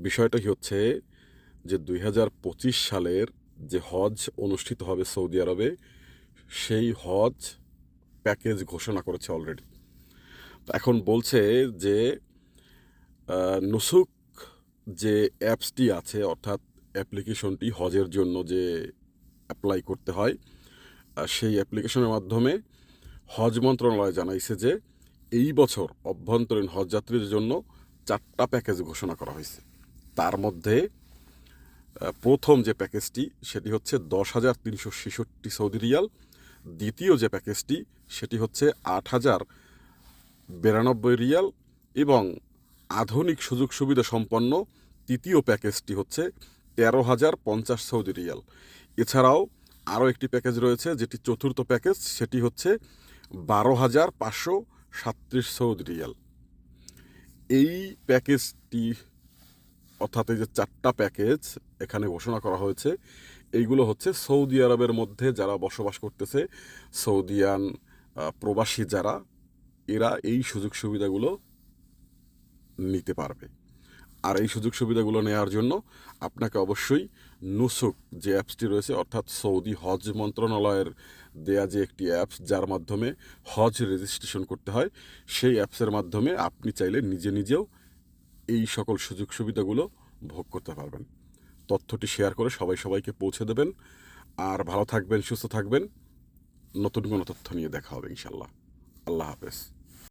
বিষয়টা কি হচ্ছে যে ২০২৫ সালের যে হজ অনুষ্ঠিত হবে সৌদি আরবে, সেই হজ প্যাকেজ ঘোষণা করেছে অলরেডি। এখন বলছে যে নুসুক যে অ্যাপসটি আছে, অর্থাৎ অ্যাপ্লিকেশনটি হজের জন্য যে অ্যাপ্লাই করতে হয়, সেই অ্যাপ্লিকেশনের মাধ্যমে হজ মন্ত্রণালয় জানাইছে যে এই বছর অভ্যন্তরীণ হজযাত্রীদের জন্য 4টা প্যাকেজ ঘোষণা করা হয়েছে। তার মধ্যে প্রথম যে প্যাকেজটি সেটি হচ্ছে 10,366 সৌদি রিয়াল। দ্বিতীয় যে প্যাকেজটি সেটি হচ্ছে 8,092 রিয়াল এবং আধুনিক সুযোগ সুবিধা সম্পন্ন তৃতীয় প্যাকেজটি হচ্ছে 13,050 সৌদি রিয়াল। এছাড়াও আরও একটি প্যাকেজ রয়েছে যেটি চতুর্থ প্যাকেজ, সেটি হচ্ছে 12,537 সৌদি রিয়াল। এই প্যাকেজটি অর্থাৎ এই যে 4টা প্যাকেজ এখানে ঘোষণা করা হয়েছে, এইগুলো হচ্ছে সৌদি আরবের মধ্যে যারা বসবাস করতেছে, সৌদিয়ান প্রবাসী যারা, এরা এই সুযোগ সুবিধাগুলো নিতে পারবে। আর এই সুযোগ সুবিধাগুলো নেওয়ার জন্য আপনাকে অবশ্যই নুসুক যে অ্যাপসটি রয়েছে, অর্থাৎ সৌদি হজ মন্ত্রণালয়ের দেয়া যে একটি অ্যাপস যার মাধ্যমে হজ রেজিস্ট্রেশন করতে হয়, সেই অ্যাপসের মাধ্যমে আপনি চাইলে নিজে নিজেও এই সকল সুযোগ সুবিধাগুলো ভোগ করতে পারবেন। তথ্যটি শেয়ার করে সবাইকে পৌঁছে দেবেন। আর ভালো থাকবেন, সুস্থ থাকবেন। নতুন কোনো তথ্য নিয়ে দেখা হবে ইনশাল্লাহ। আল্লাহ হাফেজ।